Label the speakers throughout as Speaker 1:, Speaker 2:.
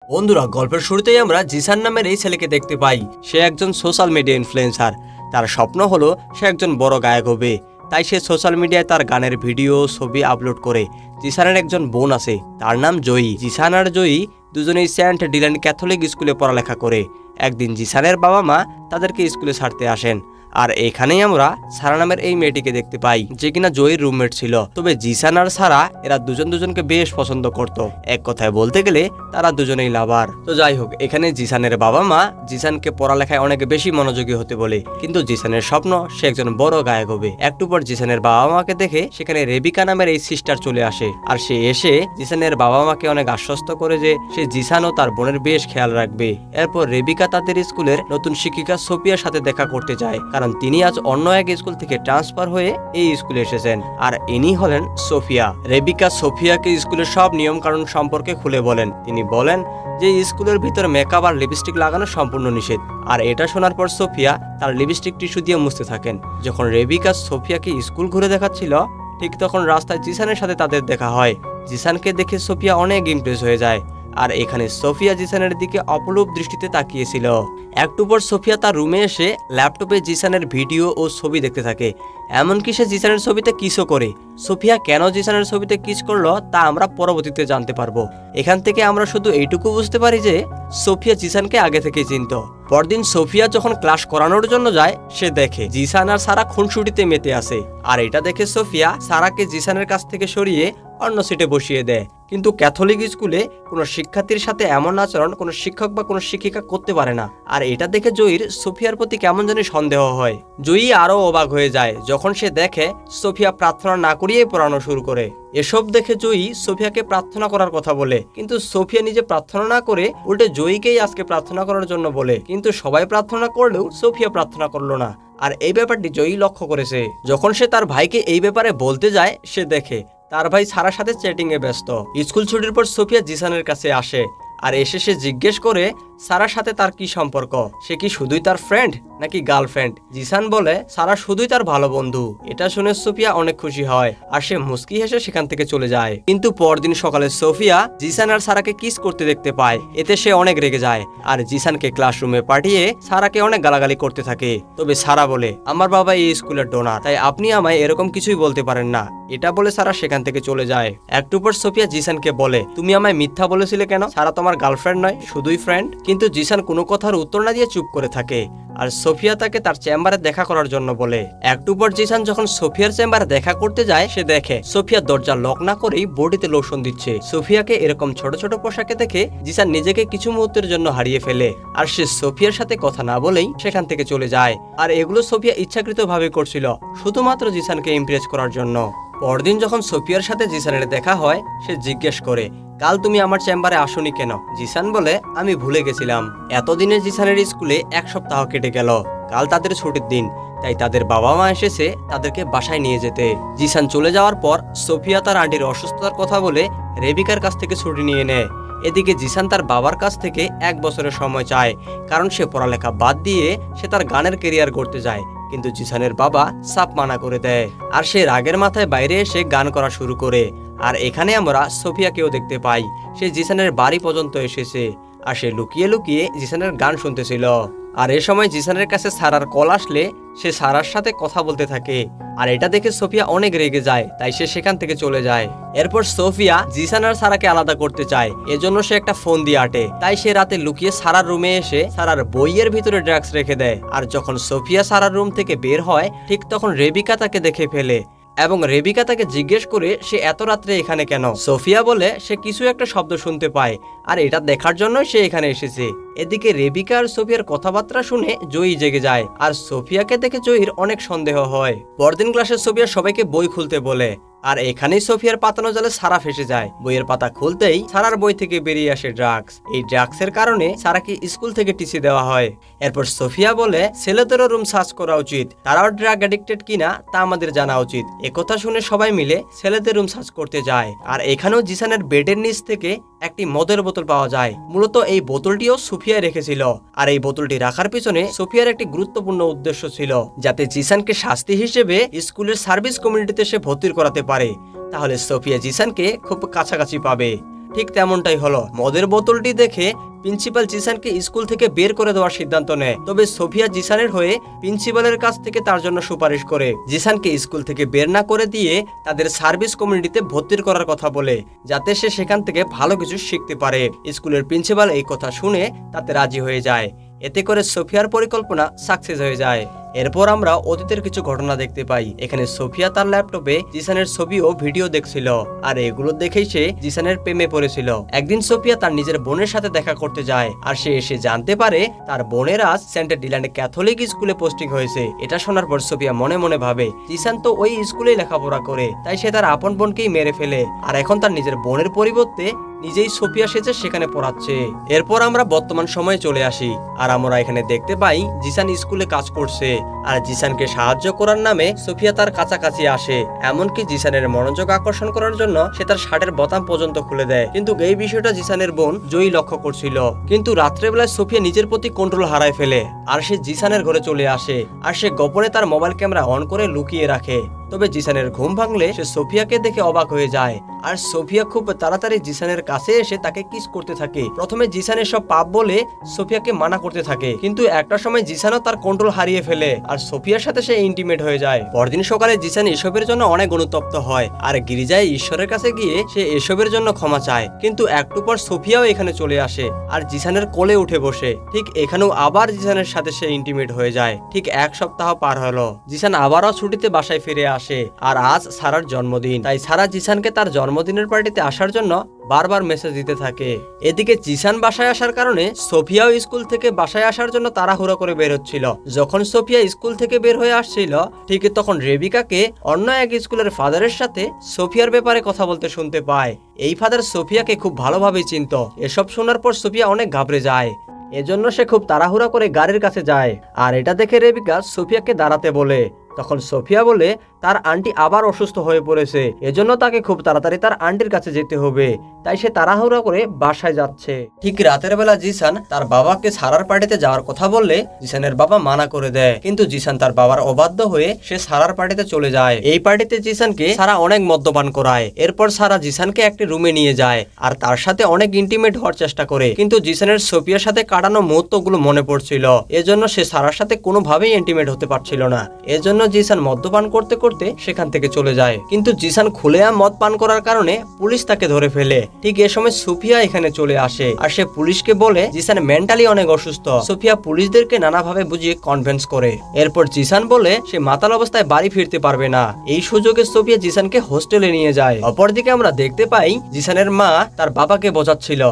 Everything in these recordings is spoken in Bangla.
Speaker 1: বন্ধুরা, গল্পের শুরুতেই আমরা জিসান নামের এই ছেলেকে দেখতে পাই। সে একজন সোশ্যাল মিডিয়া ইনফ্লুয়েন্সার। তার স্বপ্ন হলো সে একজন বড় গায়ক হবে। তাই সে সোশ্যাল মিডিয়ায় তার গানের ভিডিও ছবি আপলোড করে। জিসানের একজন বোন আছে, তার নাম জয়ী। জিসান আর জয়ী দুজনেই সেন্ট ডিল্যান্ড ক্যাথলিক স্কুলে পড়ালেখা করে। একদিন জিসানের বাবা মা তাদেরকে স্কুলে ছাড়তে আসেন, আর এখানেই আমরা সারা নামের এই মেয়েটিকে দেখতে পাই, যে কিনা জয়ীর রুমমেট ছিল। তবে জিসান আর সারা এরা দুজনকে বেশ পছন্দ করত। এক কথায় বলতে গেলে তারা দুজনেই লাভার। তো যাই হোক, এখানে জিসানের বাবা মা জিসানকে পড়ালেখায় অনেক বেশি মনোযোগী হতে বলে, কিন্তু জিসানের স্বপ্ন সে একজন বড় গায়ক হবে। একটু পর জিসানের বাবা মাকে দেখে সেখানে রেবিকা নামের এই সিস্টার চলে আসে, আর সে এসে জিসানের বাবা মাকে অনেক আশ্বস্ত করে যে সে জিসান ও তার বোনের বেশ খেয়াল রাখবে। এরপর রেবিকা তাদের স্কুলের নতুন শিক্ষিকা সোফিয়ার সাথে দেখা করতে যায়, কারণ তিনি আজ অন্য এক স্কুল থেকে ট্রান্সফার হয়ে এই স্কুলে এসেছেন। আর ইনি হলেন সোফিয়া। রেবিকা সোফিয়াকে স্কুলের সব নিয়ম কানুন সম্পর্কে খুলে বলেন। তিনি বলেন যে স্কুলের ভিতর মেকআপ আর লিপস্টিক লাগানো সম্পূর্ণ নিষেধ। আর এটা শোনার পর সোফিয়া তার লিপস্টিক টিস্যু দিয়ে মুছতে থাকেন। যখন রেবিকা সোফিয়াকে স্কুল ঘুরে দেখাচ্ছিল, ঠিক তখন রাস্তায় জিসানের সাথে তাদের দেখা হয়। জিসানকে দেখে সোফিয়া অনেক ইমপ্রেস হয়ে যায়, আর এখানে সোফিয়া জিসানের দিকে অপলূপ দৃষ্টিতে তাকিয়েছিল। একটু পর সোফিয়া তার রুমে এসে ল্যাপটপে জিসানের ভিডিও ও ছবি দেখতে থাকে। এমনকি সে জিসানের ছবিতে কিসও করে। সোফিয়া কেন জিসানের ছবিতে কিস করলো তা আমরা পরবর্তীতে জানতে পারবো। এখান থেকে আমরা শুধু এইটুকু বুঝতে পারি যে সোফিয়া জিসানকে আগে থেকে চিনত। পরদিন সোফিয়া যখন ক্লাস করানোর জন্য যায়, সে দেখে জিসান আর সারা খুনসুটিতে মেতে আছে। আর এটা দেখে সোফিয়া সারাকে জিসানের কাছ থেকে সরিয়ে অন্য সিটে বসিয়ে দেয়। কিন্তু ক্যাথলিক স্কুলে কোনো শিক্ষার্থীর সাথে এমন আচরণ কোনো শিক্ষক বা কোনো শিক্ষিকা করতে পারে না। আর এটা দেখে জয়ীর সোফিয়ার প্রতি কেমন জানি সন্দেহ হয়। জয়ী আরো অবাক হয়ে যায় যখন সে দেখে সোফিয়া প্রার্থনা না করিয়েই পড়ানো শুরু করে। এসব দেখে জয়ী সোফিয়াকে প্রার্থনা করার কথা বলে, কিন্তু সোফিয়া নিজে প্রার্থনা না করে উল্টে জয়ীকেই আজকে প্রার্থনা করার জন্য বলে। কিন্তু সবাই প্রার্থনা করলেও সোফিয়া প্রার্থনা করলো না। আর এই ব্যাপারটি জয়ী লক্ষ্য করেছে। যখন সে তার ভাইকে এই ব্যাপারে বলতে যায়, সে দেখে তার ভাই সারার সাথে চ্যাটিং এ ব্যস্ত। স্কুল ছুটির পর সোফিয়া জিসানের কাছে আসে, আর এসে সে জিজ্ঞেস করে সারার সাথে তার কি সম্পর্ক, সে কি শুধুই তার ফ্রেন্ড নাকি গার্লফ্রেন্ড। জিসান বলে সারা শুধুই তার ভালো বন্ধু। এটা শুনে সোফিয়া অনেক খুশি হয়, আর সে মুস্কি হেসে সেখান থেকে চলে যায়। কিন্তু পরদিন সকালে সোফিয়া জিসান আর সারাকে কিস করতে দেখতে পায়। এতে সে অনেক রেগে যায়, আর জিসানকে ক্লাসরুমে পাঠিয়ে সারাকে অনেক গালাগালি করতে থাকে। তবে সারা বলে, আমার বাবা এই স্কুলের ডোনার, তাই আপনি আমায় এরকম কিছুই বলতে পারেন না। এটা বলে সারা সেখান থেকে চলে যায়। একটু পর সোফিয়া জিসানকে বলে, তুমি আমায় মিথ্যা বলেছিলে কেন? সারা তোমার গার্লফ্রেন্ড নয়, শুধুই ফ্রেন্ড। কিন্তু জিসান কোনো কথার উত্তর না দিয়ে চুপ করে থাকে, আর সোফিয়া তাকে তার চেম্বারে দেখা করার জন্য বলে। একটু পর জিসান যখন সোফিয়ার চেম্বারে দেখা করতে যায়, সে দেখে সোফিয়া দরজা লক না করেই বডিতে লোশন দিচ্ছে। সোফিয়াকে এরকম ছোট ছোট পোশাকে দেখে জিসান নিজেকে কিছু মুহূর্তের জন্য হারিয়ে ফেলে, আর সে সোফিয়ার সাথে কথা না বলেই সেখান থেকে চলে যায়। আর এগুলো সোফিয়া ইচ্ছাকৃত ভাবে করছিল, শুধুমাত্র জিসানকে ইমপ্রেস করার জন্য। পরদিন যখন সোফিয়ার সাথে জিসানের দেখা হয়, সে জিজ্ঞেস করে, কাল তুমি আমার চেম্বারে আসোনি কেন? জিসান বলে, আমি ভুলে গেছিলাম। এতদিনে জিসানের স্কুলে এক সপ্তাহ কেটে গেল। কাল তাদের ছুটির দিন, তাই তাদের বাবা মা এসেছে তাদেরকে বাসায় নিয়ে যেতে। জিসান চলে যাওয়ার পর সোফিয়া তার আন্টির অসুস্থতার কথা বলে রেবিকার কাছ থেকে ছুটি নিয়ে নেয়। এদিকে জিসান তার বাবার কাছ থেকে 1 বছরের সময় চায়, কারণ সে পড়ালেখা বাদ দিয়ে সে তার গানের কেরিয়ার গড়তে যায়। কিন্তু জিসানের বাবা সাপ মানা করে দেয়, আর সে রাগের মাথায় বাইরে এসে গান করা শুরু করে। আর এখানে আমরা সোফিয়াকেও দেখতে পাই। সে জিসানের বাড়ি পর্যন্ত এসেছে, আর সে লুকিয়ে লুকিয়ে জিসানের গান শুনতেছিল। আর এ সময় জিসানের কাছে সারার কল আসলে সে সারার সাথে কথা বলতে থাকে। আর এটা দেখে সোফিয়া অনেক রেগে যায়, তাই সে সেখান থেকে চলে যায়। এরপর সোফিয়া জিসান আর সারাকে আলাদা করতে চায়, এজন্য সে একটা ফোন দিয়ে আটে। তাই সে রাতে লুকিয়ে সারার রুমে এসে সারার বইয়ের ভিতরে ড্রাগস রেখে দেয়। আর যখন সোফিয়া সারার রুম থেকে বের হয়, ঠিক তখন রেবিকা তাকে দেখে ফেলে, এবং রেবিকা তাকে জিজ্ঞেস করে সে এত রাত্রে এখানে কেন। সোফিয়া বলে সে কিছু একটা শব্দ শুনতে পায়, আর এটা দেখার জন্য সে এখানে এসেছে। এদিকে রেবিকা আর সোফিয়ার কথাবার্তা শুনে জয়ী জেগে যায়, আর সোফিয়াকে দেখে জয়ীর অনেক সন্দেহ হয়। পরদিন ক্লাসে সোফিয়া সবাইকে বই খুলতে বলে, আর এখানেই সোফিয়ার পাতানো জালে সারা ফেসে যায়। বইয়ের পাতা খুলতেই সারার বই থেকে বেরিয়ে আসে ড্রাগস। এই ড্রাগসের কারণে সারাকে স্কুল থেকে টিসি দেওয়া হয়। এরপর সোফিয়া বলে ছেলেদেরও রুম সার্চ করা উচিত, তারাও ড্রাগ অ্যাডিক্টেড কিনা তা আমাদের জানা উচিত। একথা শুনে সবাই মিলে ছেলেদের রুম সার্চ করতে যায়। আর এখানেও জিসানের বেডের নিচ থেকে একটি মদের বোতল পাওয়া যায়। মূলত এই বোতলটিও সোফিয়া রেখেছিল, আর এই বোতলটি রাখার পিছনে সোফিয়ার একটি গুরুত্বপূর্ণ উদ্দেশ্য ছিল, যাতে জিসানকে শাস্তি হিসেবে স্কুলের সার্ভিস কমিউনিটিতে সে ভর্তি করাতে পারে। তাহলে সোফিয়া জিসানকে খুব কাছাকাছি পাবে। ঠিক তেমনটাই হলো। মদের বোতলটি দেখে প্রিন্সিপাল জিসানকে স্কুল থেকে বের করে দেওয়ার সিদ্ধান্ত নেয়। তবে সোফিয়া জিসানের হয়ে প্রিন্সিপালের কাছ থেকে তার জন্য সুপারিশ করে। জিসানকে স্কুল থেকে বের না করে দিয়ে তাদের সার্ভিস কমিউনিটিতে ভর্তি করার কথা বলে, যাতে সে সেখান থেকে ভালো কিছু শিখতে পারে। স্কুলের প্রিন্সিপাল এই কথা শুনে তাতে রাজি হয়ে যায়। এতে করে সোফিয়ার পরিকল্পনা সাকসেস হয়ে যায়। এরপর আমরা অতীতের কিছু ঘটনা দেখতে পাই। এখানে সোফিয়া তার ল্যাপটপে জিসানের ছবি ও ভিডিও দেখছিল, আর এগুলো দেখেই সে জিসানের প্রেমে পড়েছিল। একদিন সোফিয়া তার নিজের বোনের সাথে দেখা করতে যায়, আর সে এসে জানতে পারে তার বোনের আজ সেন্ট ডিল্যান্ড ক্যাথলিক স্কুলে পোস্টিং হয়েছে। এটা শোনার পর সোফিয়া মনে মনে ভাবে, জিসান তো ওই স্কুলেই লেখাপড়া করে, তাই সে তার আপন বোনকেই মেরে ফেলে, আর এখন তার নিজের বোনের পরিবর্তে নিজেই সোফিয়া সেজে সেখানে পড়াচ্ছে। এরপর আমরা বর্তমান সময়ে চলে আসি, আর আমরা এখানে দেখতে পাই জিসান স্কুলে কাজ করছে, আর জিসানকে সাহায্য করার নামে সোফিয়া তার কাছাকাছি আসে। এমনকি জিসানের মনোযোগ আকর্ষণ করার জন্য সে তার শার্টের বোতাম পর্যন্ত খুলে দেয়। কিন্তু এই বিষয়টা জিসানের বোন জয়ী লক্ষ্য করছিল। কিন্তু রাত্রেবেলায় সোফিয়া নিজের প্রতি কন্ট্রোল হারায় ফেলে, আর সে জিসানের ঘরে চলে আসে, আর সে গোপনে তার মোবাইল ক্যামেরা অন করে লুকিয়ে রাখে। তবে জিসানের ঘুম ভাঙলে সে সোফিয়াকে দেখে অবাক হয়ে যায়, আর সোফিয়া খুব তাড়াতাড়ি জিসানের কাছে এসে তাকে কিস করতে থাকে। প্রথমে জিসানের সব পাপ বলে সোফিয়াকে মানা করতে থাকে, কিন্তু একটা সময় জিসানও তার কন্ট্রোল হারিয়ে ফেলে, আর সোফিয়ার সাথে সে ইন্টিমেট হয়ে যায়। পরদিন সকালে জিসান এসবের জন্য অনেক অনুতপ্ত হয়, আর গির্জায় ঈশ্বরের কাছে গিয়ে সে এসবের জন্য ক্ষমা চায়। কিন্তু একটু পর সোফিয়াও এখানে চলে আসে, আর জিসানের কোলে উঠে বসে। ঠিক এখানেও আবার জিসানের সাথে সে ইন্টিমেট হয়ে যায়। ঠিক এক সপ্তাহ পার হলো, জিসান আবারও ছুটিতে বাসায় ফিরে আসে, আর আজ সারার জন্মদিন। তাই সারা জিসানকে তার জন্মদিনের পার্টিতে আসার জন্য বারবার মেসেজ দিতে থাকে। এদিকে জিসান বাসায় আসার কারণে সোফিয়াও স্কুল থেকে বাসায় আসার জন্য তাড়াহুড়ো করে বের হচ্ছিল। যখন সোফিয়া স্কুল থেকে বের হয়ে আসছিল, ঠিক তখন রেবিকাকে অন্য এক স্কুলের ফাদারের সাথে সোফিয়ার ব্যাপারে কথা বলতে শুনতে পায়। এই ফাদার সোফিয়াকে খুব ভালোভাবে চিনত। এসব শোনার পর সোফিয়া অনেক ঘাবড়ে যায়। এজন্য সে খুব তাড়াহুড়া করে গাড়ির কাছে যায়, আর এটা দেখে রেবিকা সোফিয়াকে দাঁড়াতে বলে। তখন সোফিয়া বলে তার আন্টি আবার অসুস্থ হয়ে পড়েছে, এজন্য তাকে খুব তাড়াতাড়ি তার আন্টির কাছে যেতে হবে। তাই সে তাড়াহুড়া করে বাসায় যাচ্ছে। ঠিক রাতের বেলা জিসান তার বাবাকে সারার পার্টিতে যাওয়ার কথা বললে জিসানের বাবা মানা করে দেয়, কিন্তু জিসান তার বাবার অবাধ্য হয়ে সে সারার পার্টিতে চলে যায়। এই পার্টিতে জিসানকে সারা অনেক মদ্যপান করায়। এরপর সারা জিসানকে একটি রুমে নিয়ে যায়, আর তার সাথে অনেক ইন্টিমেট হওয়ার চেষ্টা করে। কিন্তু জিসানের সোফিয়ার সাথে কাটানো মুহূর্তগুলো মনে পড়ছিল, এজন্য সে সারার সাথে কোনোভাবেই ইন্টিমেট হতে পারছিল না। এজন্য জিসান মদ্যপান করতে করতে সেখান থেকে চলে যায়। কিন্তু জিসান খুলেআম মদ পান করার কারণে পুলিশ তাকে ধরে ফেলে। ঠিক এ সময় সোফিয়া এখানে চলে আসে, আর সে পুলিশকে বলে জিসান মেন্টালি অনেক অসুস্থ। সোফিয়া পুলিশদেরকে নানাভাবে বুঝিয়ে কনভিন্স করে। এরপর জিসান বলে সে মাতাল অবস্থায় বাড়ি ফিরতে পারবে না। এই সুযোগে সোফিয়া জিসানকে হোস্টেলে নিয়ে যায়। অপরদিকে আমরা দেখতে পাই জিসানের মা তার বাবাকে বোঝাচ্ছিল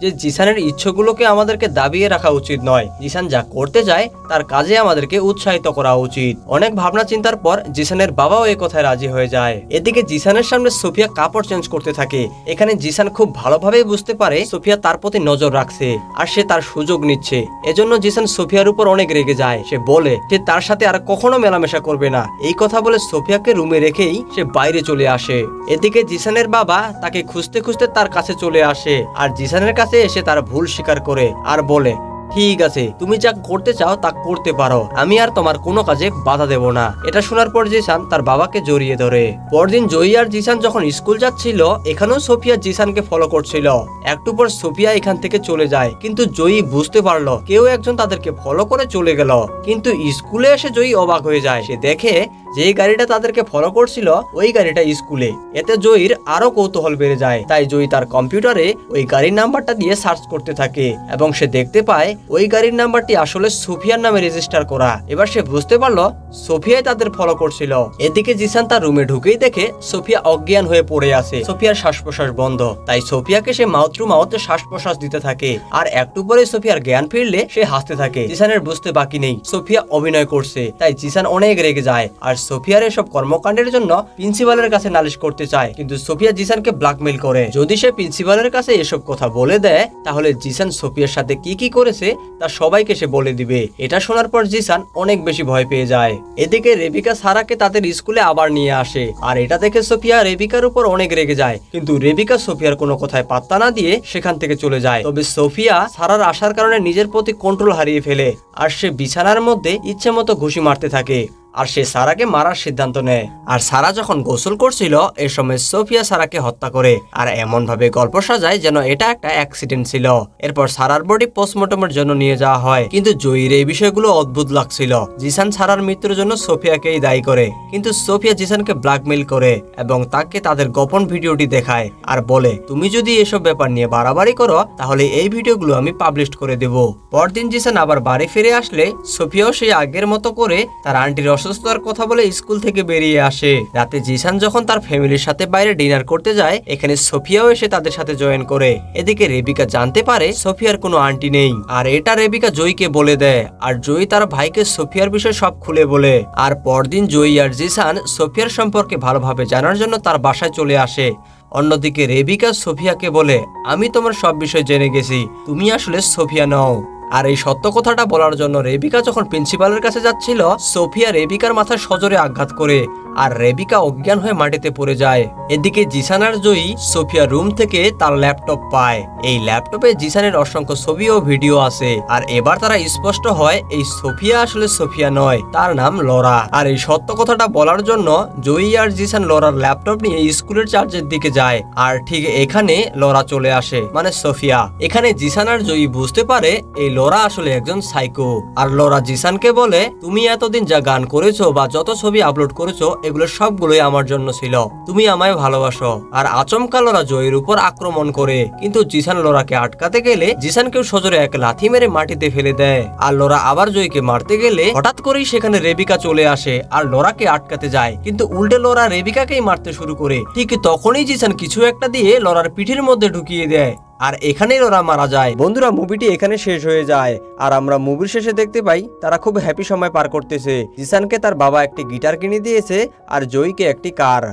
Speaker 1: যে জিসানের ইচ্ছাগুলোকে আমাদেরকে দাবিয়ে রাখা উচিত নয়। জিসান যা করতে চায় তার কাজে আমাদেরকে উৎসাহিত করা উচিত। অনেক ভাবনা চিন্তার পর জিসানের বাবাও এই কথায় রাজি হয়ে যায়। এদিকে জিসানের সামনে সোফিয়া কাপড় চেঞ্জ করতে থাকে। এখানে জিসান খুব ভালোভাবে বুঝতে পারে সোফিয়া তার প্রতি নজর রাখছে, আর সে তার সুযোগ নিচ্ছে। এজন্য জিসান সোফিয়ার উপর অনেক রেগে যায়। সে বলে সে তার সাথে আর কখনো মেলামেশা করবে না। এই কথা বলে সোফিয়াকে রুমে রেখেই সে বাইরে চলে আসে। এদিকে জিসানের বাবা তাকে খুঁজতে খুঁজতে তার কাছে চলে আসে, আর জিসানের কাছে এসে তার ভুল স্বীকার করে আর বলে, ঠিক আছে, তুমি যা করতে চাও তা করতে পারো, আমি আর তোমার কোনো কাজে বাধা দেব না। এটা শোনার পর জিসান তার বাবাকে জড়িয়ে ধরে। পরদিন জয়ী আর জিসান যখন স্কুল যাচ্ছিল, এখানেও সোফিয়া জিসানকে ফলো করছিল। একটু পর সোফিয়া এখান থেকে চলে যায়, কিন্তু জয়ী বুঝতে পারলো কেউ একজন তাদেরকে ফলো করে চলে গেল। কিন্তু স্কুলে এসে জয়ী অবাক হয়ে যায়। সে দেখে যে গাড়িটা তাদেরকে ফলো করছিল ওই গাড়িটা স্কুলে। এতে জয়ীর আরো কৌতূহল বেড়ে যায়। তাই জয়ী তার কম্পিউটারে ওই গাড়ির নাম্বারটা দিয়ে সার্চ করতে থাকে, এবং সে দেখতে পায় ওই গাড়ির নাম্বারটি আসলে সোফিয়ার নামে রেজিস্টার করা। এবার সে বুঝতে পারলো সোফিয়াই তাদের ফলো করছিল। এদিকে জিসান তার রুমে ঢুকেই দেখে সোফিয়া অজ্ঞান হয়ে পড়ে আছে। সোফিয়ার শ্বাস প্রশ্বাস বন্ধ। তাই সোফিয়াকে সে মাউথ টু মাউথ শ্বাস প্রশ্বাস দিতে থাকে, আর একটু পরে সোফিয়ার জ্ঞান ফিরলে সে হাসতে থাকে। জিসানের বুঝতে বাকি নেই সোফিয়া অভিনয় করছে। তাই জিসান অনেক রেগে যায়, আর সোফিয়ার এসব কর্মকাণ্ডের জন্য প্রিন্সিপালের কাছে নালিশ করতে চায়। কিন্তু সোফিয়া জিসানকে ব্ল্যাকমেইল করে। যদি সে প্রিন্সিপালের কাছে এসব কথা বলে দেয়, তাহলে জিসান সোফিয়ার সাথে কি কি করেছে তা সবাইকে সে বলে দিবে। এটা শোনার পর জিসান অনেক বেশি ভয় পেয়ে যায়। এদিকে রেবিকা সারাকে তাদের স্কুলে আবার নিয়ে আসে, আর এটা দেখে সোফিয়া রেবিকার উপর অনেক রেগে যায়। কিন্তু রেবিকা সোফিয়ার কোনো কথায় পাত্তা না দিয়ে সেখান থেকে চলে যায়। তবে সোফিয়া সারার আসার কারণে নিজের প্রতি কন্ট্রোল হারিয়ে ফেলে, আর সে বিছানার মধ্যে ইচ্ছে মতো ঘুষি মারতে থাকে। আর সে সারাকে মারার সিদ্ধান্ত নেয়। আর সারা যখন গোসল করছিল এ সময় সোফিয়া সারাকে হত্যা করে আর এমন ভাবে গল্প সাজায় যেন এটা একটা অ্যাক্সিডেন্ট ছিল। এরপর সারার বডি পোস্টমর্টমের জন্য নিয়ে যাওয়া হয়, কিন্তু জয়ীর এই বিষয়গুলো অদ্ভুত লাগছিল। জিসান সারার মৃত্যুর জন্য সোফিয়াকেই দায়ী করে, কিন্তু সোফিয়া জিসানকে ব্ল্যাকমেইল করে এবং তাকে তাদের গোপন ভিডিওটি দেখায় আর বলে, তুমি যদি এসব ব্যাপার নিয়ে বাড়াবাড়ি করো তাহলে এই ভিডিওগুলো আমি পাবলিশ করে দেব। পরদিন জিসান আবার বাড়ি ফিরে আসলে সোফিয়াও সেই আগের মতো করে তার আন্টির অসুস্থতার কথা বলে স্কুল থেকে বেরিয়ে আসে। রাতে জিসান যখন তার ফ্যামিলির সাথে বাইরে ডিনার করতে যায়, এখানে সোফিয়াও এসে তাদের সাথে জয়েন করে। এদিকে রেবিকা জানতে পারে সোফিয়ার কোনো আন্টি নেই, আর এটা রেবিকা জয়ীকে বলে দেয়। আর জয়ী তার ভাইকে সোফিয়ার বিষয়ে সব খুলে বলে। আর পরদিন জয়ী আর জিসান সোফিয়ার সম্পর্কে ভালোভাবে জানার জন্য তার বাসায় চলে আসে। অন্যদিকে রেবিকা সোফিয়াকে বলে, আমি তোমার সব বিষয় জেনে গেছি, তুমি আসলে সোফিয়া নও। আর এই সত্য কথাটা বলার জন্য রেবিকা যখন প্রিন্সিপালের কাছে যাচ্ছিল, সোফিয়া রেবিকার মাথায় সজোরে আঘাত করে আর রেবিকা অজ্ঞান হয়ে মাটিতে পড়ে যায়। এদিকে জিসান আর জয়ী সোফিয়া রুম থেকে তার ল্যাপটপ পায়। এই ল্যাপটপে জিসানের অসংখ্য ছবি ও ভিডিও আছে। আর এবার তারা স্পষ্ট হয় এই সোফিয়া আসলে সোফিয়া নয়, তার নাম লরা। আর এই সত্য কথাটা বলার জন্য জয়ী আর জিসান লরার ল্যাপটপ নিয়ে স্কুলের চার্চের দিকে যায়। আর ঠিক এখানে লরা চলে আসে, মানে সোফিয়া। এখানে জিসান আর জয়ী বুঝতে পারে এই লরা আসলে একজন সাইকো। আর লরা জিসানকে বলে, তুমি এতদিন যা গান করেছো বা যত ছবি আপলোড করেছো এগুলো সবগুলোই আমার জন্য ছিল, তুমি আমায় ভালোবাসো। আর আচমকা লরা জয়ীর উপর আক্রমণ করে, কিন্তু জিসান লরাকে আটকাতে গেলে জিসানকেও সজোরে এক লাথি মেরে মাটিতে ফেলে দেয়। আর লরা আবার জয়ীকে মারতে গেলে হঠাৎ করেই সেখানে রেবিকা চলে আসে আর লরাকে আটকাতে যায়, কিন্তু উল্টে লরা রেবিকাকেই মারতে শুরু করে। ঠিক তখনই জিসান কিছু একটা দিয়ে লরার পিঠের মধ্যে ঢুকিয়ে দেয়, আর এখানেই ওরা মারা যায়। বন্ধুরা, মুভিটি এখানে শেষ হয়ে যায় আর আমরা মুভির শেষে দেখতে পাই তারা খুব হ্যাপি সময় পার করতেছে। জিসানকে তার বাবা একটি গিটার কিনে দিয়েছে আর জয়ীকে একটি কার।